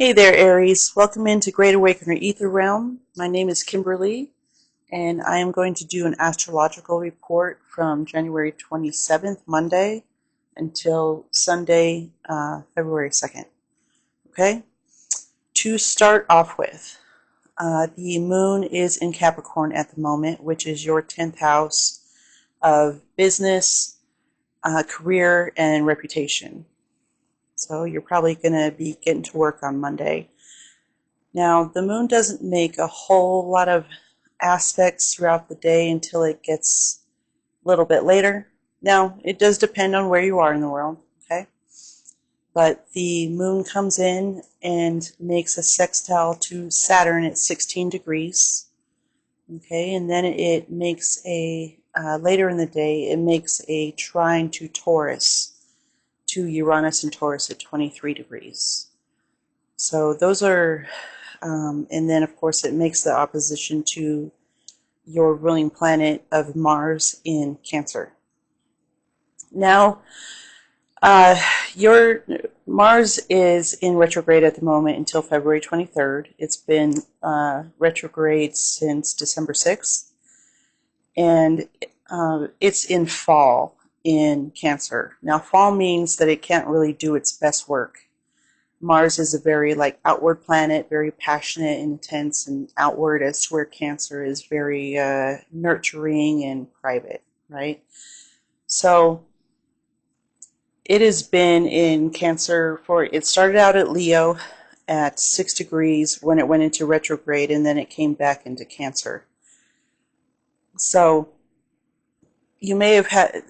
Hey there, Aries. Welcome into Great Awakener Ether Realm. My name is Kimberly, and I am going to do an astrological report from January 27th, Monday, until Sunday, February 2nd. Okay? To start off with, the moon is in Capricorn at the moment, which is your 10th house of business, career, and reputation. So you're probably going to be getting to work on Monday. Now, the moon doesn't make a whole lot of aspects throughout the day until it gets a little bit later. Now, it does depend on where you are in the world, okay? But the moon comes in and makes a sextile to Saturn at 16 degrees, okay? And then it makes later in the day, it makes a trine to Taurus, to Uranus and Taurus at 23 degrees. So those are, and then of course it makes the opposition to your ruling planet of Mars in Cancer. Now, your Mars is in retrograde at the moment until February 23rd. It's been retrograde since December 6th, and it's in fall in Cancer. Now, fall means that it can't really do its best work. Mars is a very outward planet, very passionate, intense, and outward, as to where Cancer is very nurturing and private, right? So it has been in Cancer it started out at Leo at 6 degrees when it went into retrograde, and then it came back into Cancer. So you may have had,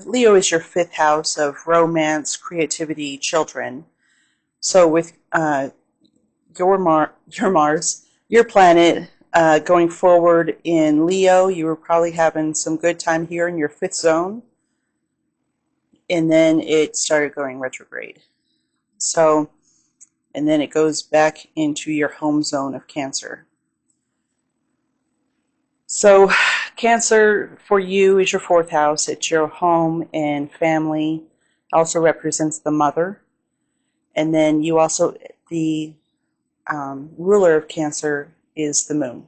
Leo is your 5th house of romance, creativity, children. So with your Mars, your planet, going forward in Leo, you were probably having some good time here in your 5th zone, and then it started going retrograde. So, and then it goes back into your home zone of Cancer. So, Cancer for you is your 4th house. It's your home and family. It also represents the mother. And then you also, the ruler of Cancer is the moon.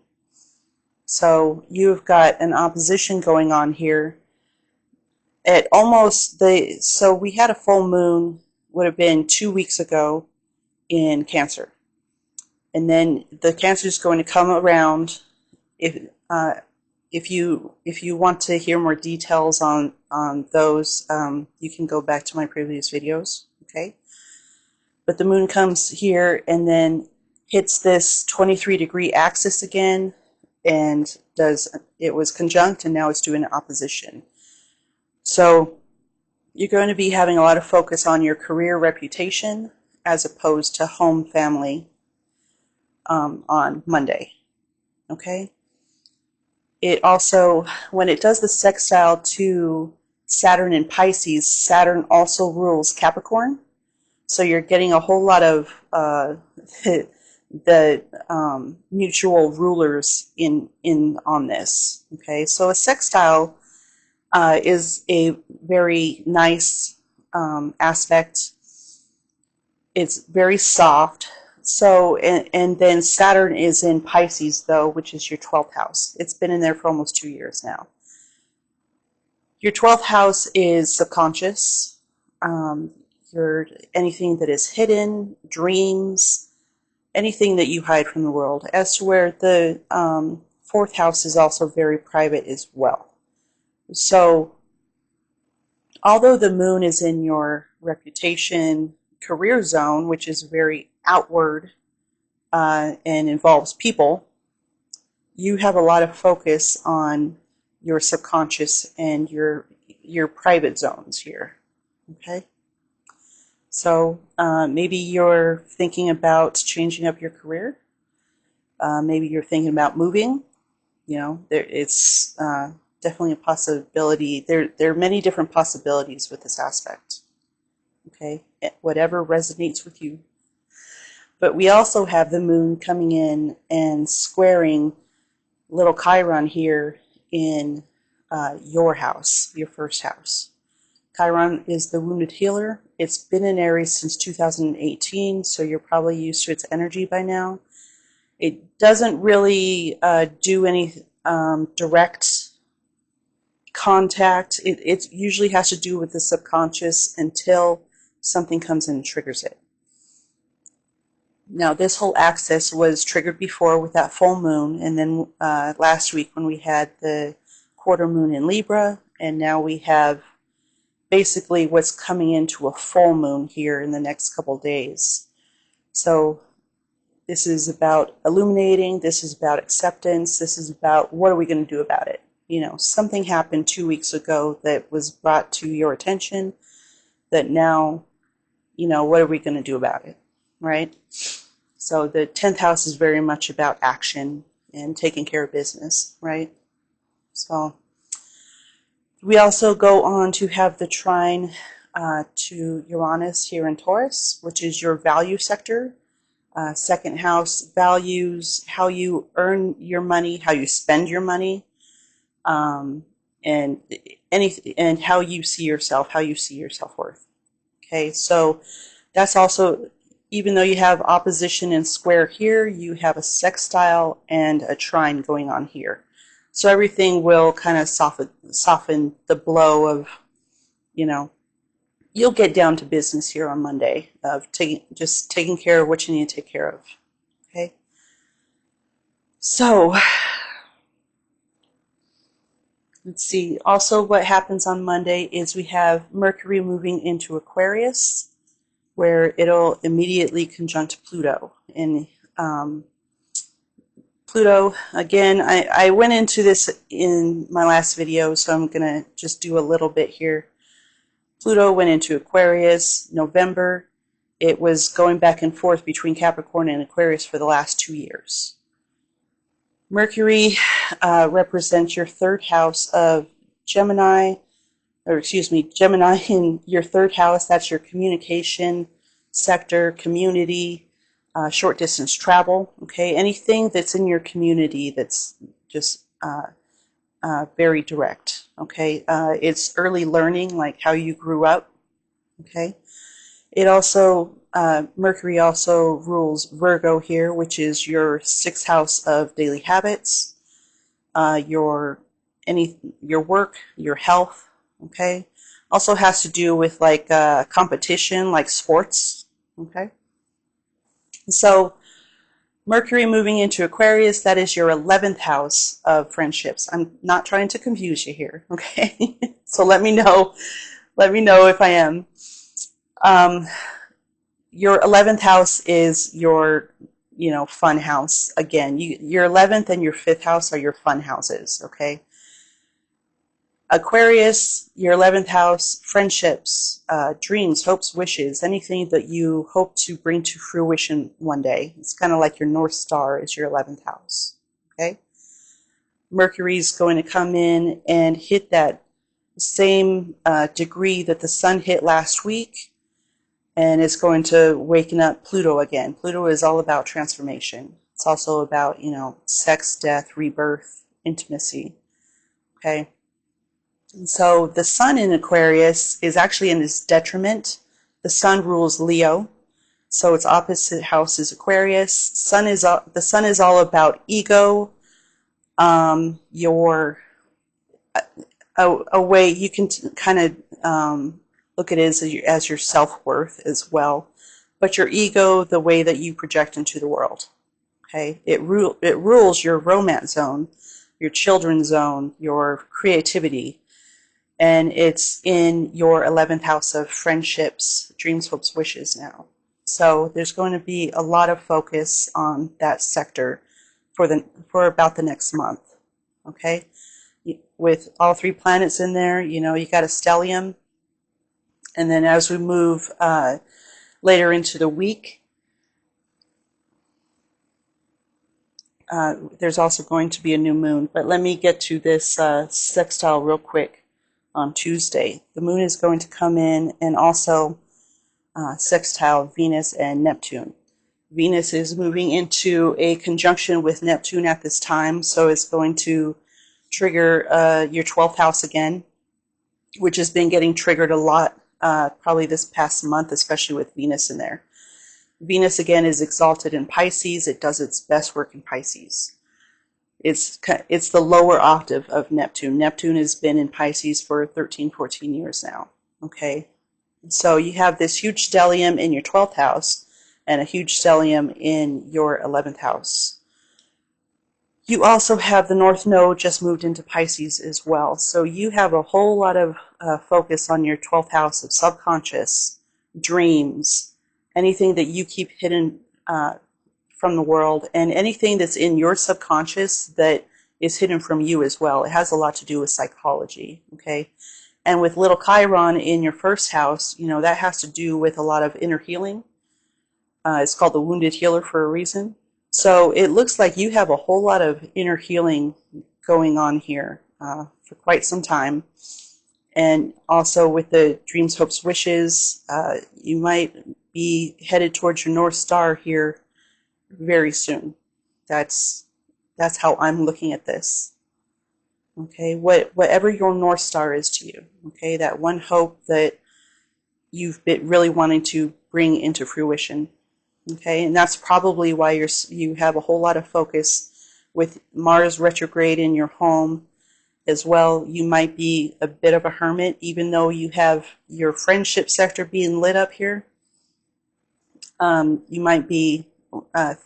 So you've got an opposition going on here at so we had a full moon, would have been 2 weeks ago in Cancer. And then the Cancer is going to come around. If you want to hear more details on those, you can go back to my previous videos, okay? But the moon comes here and then hits this 23-degree axis again, and it was conjunct, and now it's doing opposition. So you're going to be having a lot of focus on your career reputation as opposed to home family on Monday. Okay? It also, when it does the sextile to Saturn in Pisces, Saturn also rules Capricorn. So you're getting a whole lot of the mutual rulers in on this. Okay, so a sextile is a very nice aspect. It's very soft. So and then Saturn is in Pisces though, which is your 12th house. It's been in there for almost 2 years now. Your 12th house is subconscious. Anything that is hidden, dreams, anything that you hide from the world, as to where the 4th house is also very private as well. So although the moon is in your reputation career zone, which is very outward and involves people, you have a lot of focus on your subconscious and your private zones here. Okay? So maybe you're thinking about changing up your career. Maybe you're thinking about moving. You know, it's definitely a possibility. There are many different possibilities with this aspect. Okay, whatever resonates with you. But we also have the moon coming in and squaring little Chiron here in your house, your 1st house. Chiron is the wounded healer. It's been in Aries since 2018, so you're probably used to its energy by now. It doesn't really do any direct contact. It usually has to do with the subconscious until something comes in and triggers it. Now, this whole axis was triggered before with that full moon, and then last week when we had the quarter moon in Libra, and now we have basically what's coming into a full moon here in the next couple days. So this is about illuminating, this is about acceptance, this is about what are we going to do about it. You know, something happened 2 weeks ago that was brought to your attention that now, you know, what are we going to do about it, right? So the 10th house is very much about action and taking care of business, right? So we also go on to have the trine to Uranus here in Taurus, which is your value sector. Second house, values, how you earn your money, how you spend your money, and how you see yourself, how you see your self-worth. Okay, so that's also, even though you have opposition and square here, you have a sextile and a trine going on here. So everything will kind of soften the blow of, you know, you'll get down to business here on Monday of just taking care of what you need to take care of. Okay. So let's see. Also, what happens on Monday is we have Mercury moving into Aquarius, where it'll immediately conjunct Pluto. And Pluto, again, I went into this in my last video, so I'm going to just do a little bit here. Pluto went into Aquarius November. It was going back and forth between Capricorn and Aquarius for the last 2 years. Mercury represents your third house of Gemini, Gemini in your third house. That's your communication sector, community, short distance travel. Okay, anything that's in your community that's just very direct. Okay, it's early learning, like how you grew up. Okay, it also Mercury also rules Virgo here, which is your sixth house of daily habits, your work, your health. Okay, also has to do with like competition, like sports. Okay, so Mercury moving into Aquarius, that is your 11th house of friendships. I'm not trying to confuse you here, okay? So let me know if I am. Your 11th house is your, fun house. Again, your 11th and your 5th house are your fun houses, okay? Aquarius, your 11th house, friendships, dreams, hopes, wishes, anything that you hope to bring to fruition one day. It's kind of like your North Star is your 11th house, okay? Mercury's going to come in and hit that same degree that the sun hit last week, and it's going to waken up Pluto again. Pluto is all about transformation. It's also about, sex, death, rebirth, intimacy, okay? And so the sun in Aquarius is actually in its detriment. The sun rules Leo, so its opposite house is Aquarius. The sun is all about ego, your a way you can kind of look at it as your self-worth as well, but your ego, the way that you project into the world. Okay, it rules your romance zone, your children's zone, your creativity. And it's in your 11th house of friendships, dreams, hopes, wishes now. So there's going to be a lot of focus on that sector for about the next month. Okay, with all 3 planets in there, you got a stellium, and then as we move later into the week, there's also going to be a new moon. But let me get to this sextile real quick. On Tuesday, the moon is going to come in and also sextile Venus and Neptune. Venus is moving into a conjunction with Neptune at this time, so it's going to trigger your 12th house again. which has been getting triggered a lot, probably this past month, especially with Venus in there. Venus, again, is exalted in Pisces. It does its best work in Pisces. It's the lower octave of Neptune. Neptune has been in Pisces for 13, 14 years now. Okay, so you have this huge stellium in your 12th house and a huge stellium in your 11th house. You also have the North Node just moved into Pisces as well. So you have a whole lot of focus on your 12th house of subconscious, dreams, anything that you keep hidden from the world, and anything that's in your subconscious that is hidden from you as well. It has a lot to do with psychology, okay? And with little Chiron in your first house, you know, that has to do with a lot of inner healing. It's called the wounded healer for a reason. So it looks like you have a whole lot of inner healing going on here for quite some time. And also with the dreams, hopes, wishes, you might be headed towards your North Star here very soon. That's how I'm looking at this. Okay, whatever your North Star is to you, okay, that one hope that you've been really wanting to bring into fruition. Okay, and that's probably why you have a whole lot of focus with Mars retrograde in your home as well. You might be a bit of a hermit, even though you have your friendship sector being lit up here. You might be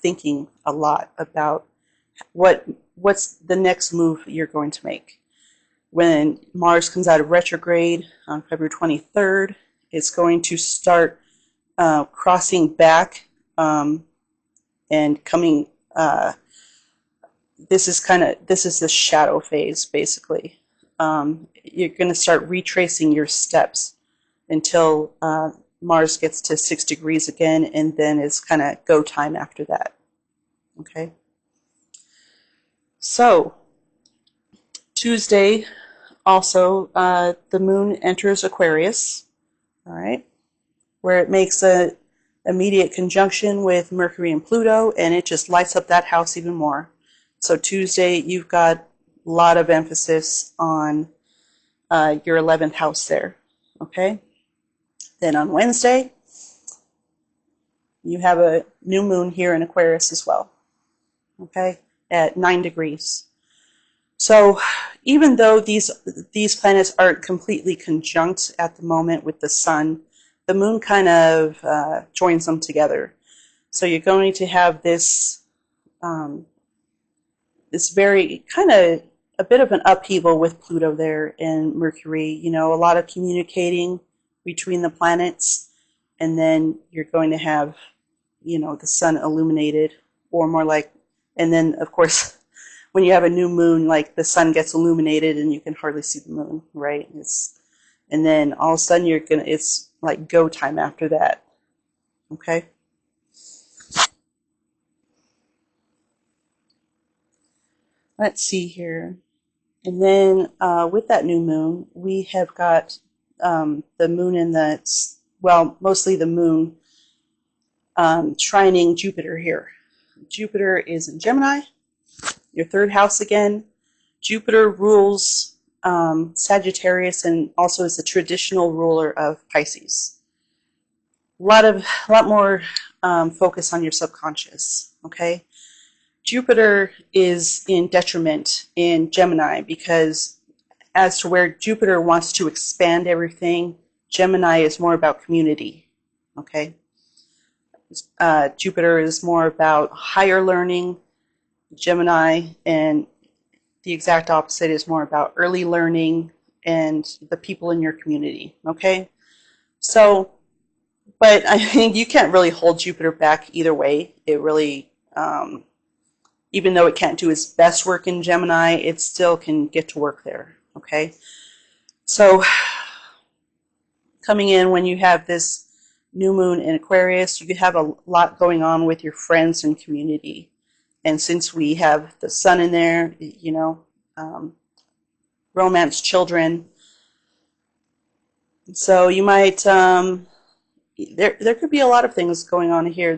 thinking a lot about what's the next move you're going to make. When Mars comes out of retrograde on February 23rd, it's going to start crossing back and coming. This is the shadow phase, basically. You're going to start retracing your steps until Mars gets to 6 degrees again, and then it's kind of go time after that. Okay. So Tuesday, also, the moon enters Aquarius, all right, where it makes an immediate conjunction with Mercury and Pluto, and it just lights up that house even more. So Tuesday, you've got a lot of emphasis on your 11th house there, okay? Then on Wednesday, you have a new moon here in Aquarius as well, okay, at 9 degrees. So even though these planets aren't completely conjunct at the moment with the sun, the moon kind of joins them together. So you're going to have this this very kind of a bit of an upheaval with Pluto there and Mercury. You know, a lot of communicating between the planets, and then you're going to have, you know, the sun illuminated, or more like, and then of course, when you have a new moon, like the sun gets illuminated and you can hardly see the moon, right? And then all of a sudden it's like go time after that, okay? Let's see here. And then with that new moon, we have got the moon in mostly the moon trining Jupiter here. Jupiter is in Gemini, your third house again. Jupiter rules Sagittarius and also is the traditional ruler of Pisces. A lot more focus on your subconscious, okay? Jupiter is in detriment in Gemini because as to where Jupiter wants to expand everything, Gemini is more about community, okay? Jupiter is more about higher learning, Gemini, and the exact opposite is more about early learning and the people in your community, okay? So, but I think you can't really hold Jupiter back either way. It really, even though it can't do its best work in Gemini, it still can get to work there, okay? So, coming in when you have this new moon in Aquarius, you could have a lot going on with your friends and community. And since we have the sun in there, you know, romance, children. So you might, there could be a lot of things going on here.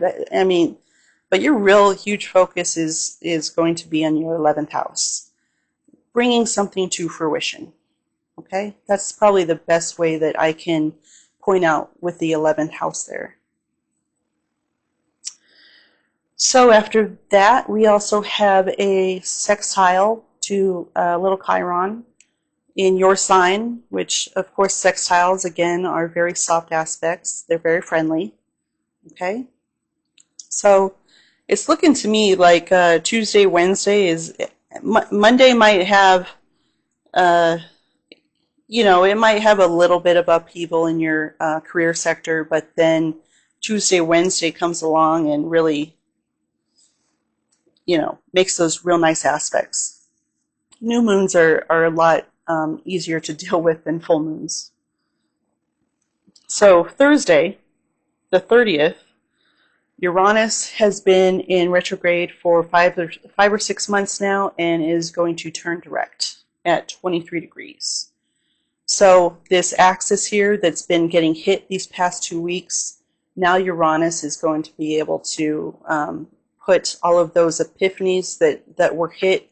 But your real huge focus is going to be on your 11th house, bringing something to fruition. Okay, that's probably the best way that I can point out with the 11th house there. So after that, we also have a sextile to little Chiron in your sign, which of course sextiles again are very soft aspects. They're very friendly. Okay, so it's looking to me like Tuesday, Wednesday is Monday might have it might have a little bit of upheaval in your career sector, but then Tuesday, Wednesday comes along and really makes those real nice aspects. New moons are a lot easier to deal with than full moons. So Thursday, the 30th, Uranus has been in retrograde for 5 or 6 months now and is going to turn direct at 23 degrees. So this axis here that's been getting hit these past 2 weeks, now Uranus is going to be able to put all of those epiphanies that were hit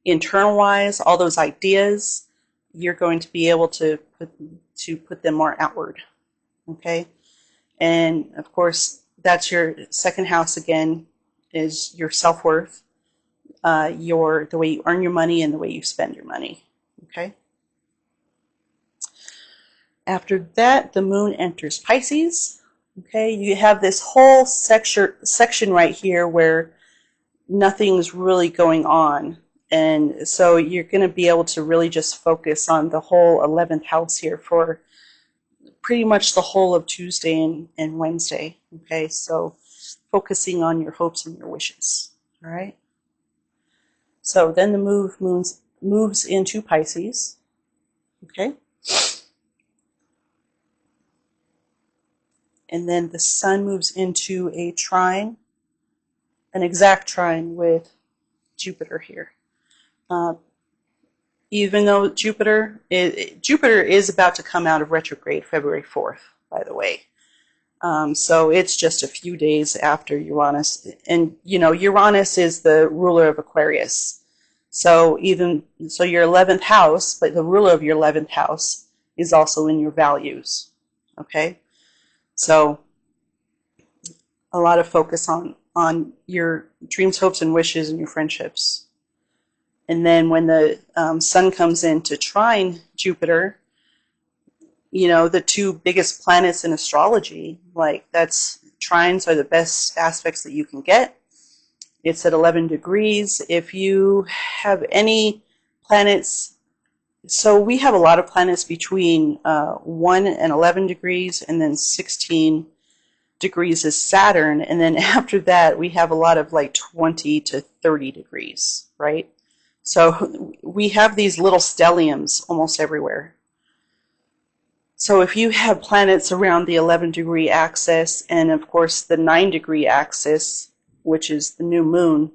internal-wise, all those ideas, you're going to be able to put them more outward. Okay? And of course, that's your second house again, is your self-worth, the way you earn your money and the way you spend your money. Okay? After that, the moon enters Pisces. Okay, you have this whole section right here where nothing's really going on. And so you're going to be able to really just focus on the whole 11th house here for pretty much the whole of Tuesday and Wednesday. Okay, so focusing on your hopes and your wishes. All right. So then the moves into Pisces. Okay. And then the sun moves into a trine, an exact trine with Jupiter here. Even though Jupiter is about to come out of retrograde February 4th, by the way. So it's just a few days after Uranus. And, Uranus is the ruler of Aquarius. So your 11th house, but the ruler of your 11th house is also in your values. Okay? So a lot of focus on your dreams, hopes, and wishes and your friendships. And then when the sun comes in to trine Jupiter, the two biggest planets in astrology, trines are the best aspects that you can get. It's at 11 degrees. If you have any planets, so we have a lot of planets between 1 and 11 degrees, and then 16 degrees is Saturn, and then after that we have a lot of 20 to 30 degrees, right? So we have these little stelliums almost everywhere. So if you have planets around the 11-degree axis and of course the 9-degree axis, which is the new moon,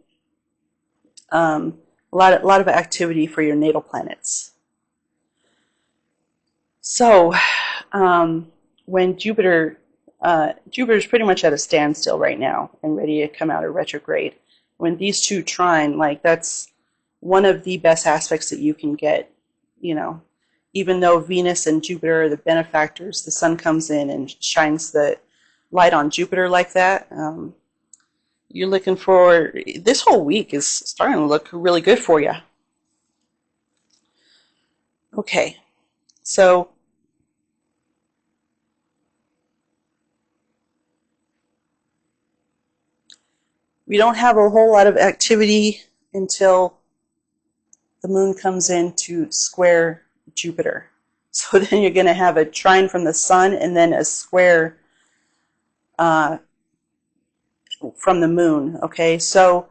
a lot of activity for your natal planets. So when Jupiter is pretty much at a standstill right now and ready to come out of retrograde, when these two trine, that's one of the best aspects that you can get. Even though Venus and Jupiter are the benefactors, the sun comes in and shines the light on Jupiter like that. You're looking for, this whole week is starting to look really good for you. Okay, so we don't have a whole lot of activity until the moon comes in to square Jupiter. So then you're going to have a trine from the sun and then a square from the moon. Okay, so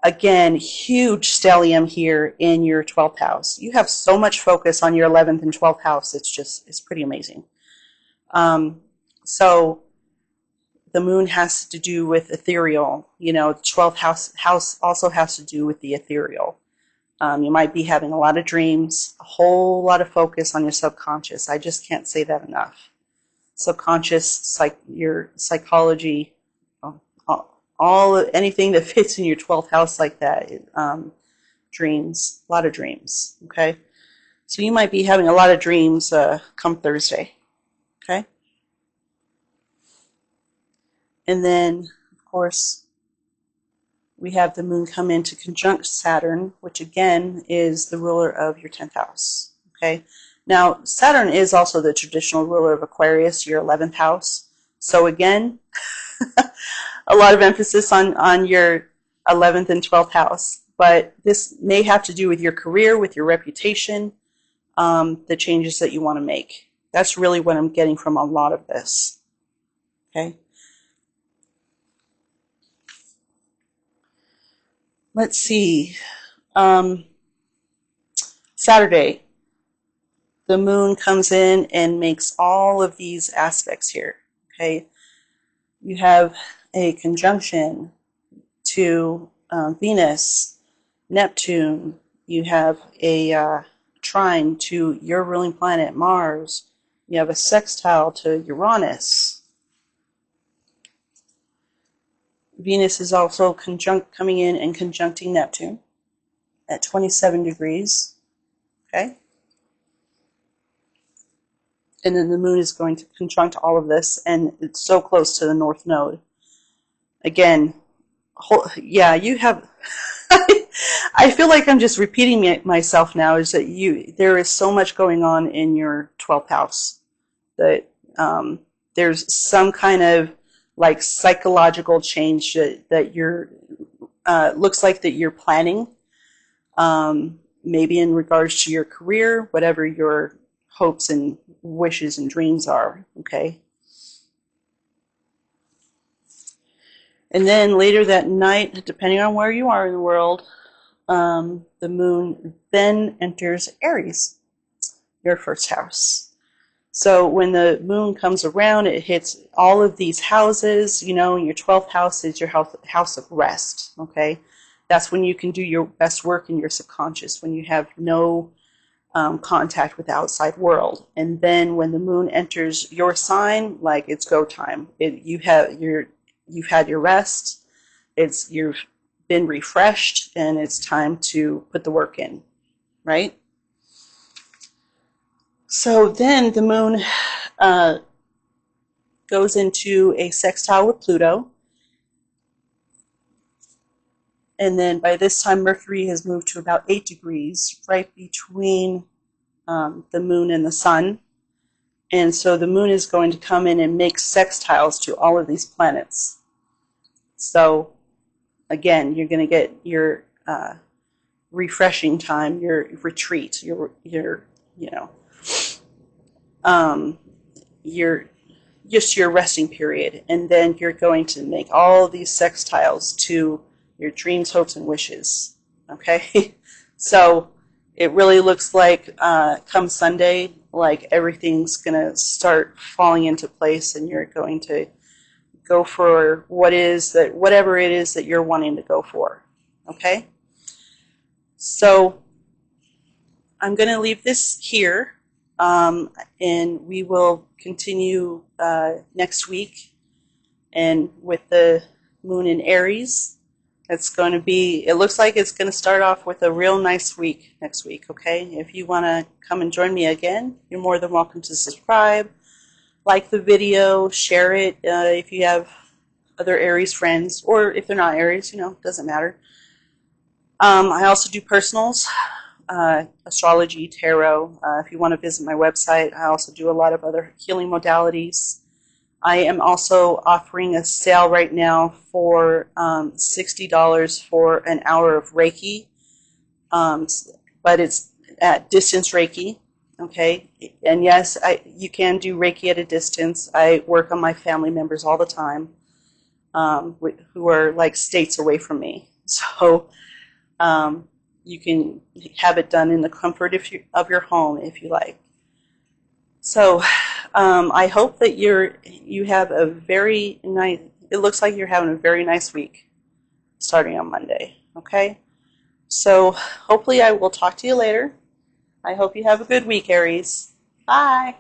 again, huge stellium here in your 12th house. You have so much focus on your 11th and 12th house. It's pretty amazing. So the moon has to do with ethereal. The 12th house also has to do with the ethereal. You might be having a lot of dreams, a whole lot of focus on your subconscious. I just can't say that enough. Subconscious, your psychology, anything that fits in your 12th house like that. Dreams, a lot of dreams. Okay, So you might be having a lot of dreams come Thursday, okay? And then, of course, we have the moon come into conjunct Saturn, which again is the ruler of your 10th house, okay? Now, Saturn is also the traditional ruler of Aquarius, your 11th house. So again, a lot of emphasis on your 11th and 12th house. But this may have to do with your career, with your reputation, the changes that you want to make. That's really what I'm getting from a lot of this, okay? Let's see. Saturday, the moon comes in and makes all of these aspects here, okay? You have a conjunction to Venus, Neptune. You have a trine to your ruling planet, Mars. You have a sextile to Uranus. Venus is also coming in and conjuncting Neptune at 27 degrees, okay? And then the moon is going to conjunct all of this, and it's so close to the north node. Again, yeah, you have... I feel like I'm just repeating myself now, is that there is so much going on in your 12th house that there's some kind of like psychological change that you're looks like that you're planning, maybe in regards to your career, whatever your hopes and wishes and dreams are, okay? And then later that night, depending on where you are in the world, the moon then enters Aries, your first house. So when the moon comes around, it hits all of these houses. You know, your 12th house is your house of rest, okay? That's when you can do your best work in your subconscious, when you have no contact with the outside world. And then when the moon enters your sign, like, it's go time. You've had your rest. You've been refreshed, and it's time to put the work in, right? So then the moon goes into a sextile with Pluto. And then by this time, Mercury has moved to about 8 degrees, right between the moon and the sun. And so the moon is going to come in and make sextiles to all of these planets. So again, you're going to get your refreshing time, your retreat, your resting period, and then you're going to make all these sextiles to your dreams, hopes, and wishes, okay? So it really looks like come Sunday, like everything's going to start falling into place, and you're going to go for whatever it is that you're wanting to go for, okay? So I'm going to leave this here. And we will continue next week. And with the moon in Aries, it looks like it's going to start off with a real nice week next week, okay? If you want to come and join me again, you're more than welcome to subscribe, like the video, share it if you have other Aries friends, or if they're not Aries, doesn't matter. I also do personals. Astrology, tarot. If you want to visit my website, I also do a lot of other healing modalities. I am also offering a sale right now for $60 for an hour of Reiki, but it's at distance Reiki, okay? And yes, you can do Reiki at a distance. I work on my family members all the time who are like states away from me. So you can have it done in the comfort of your home if you like. So I hope that you have a very nice, it looks like you're having a very nice week starting on Monday, okay? So hopefully I will talk to you later. I hope you have a good week, Aries. Bye.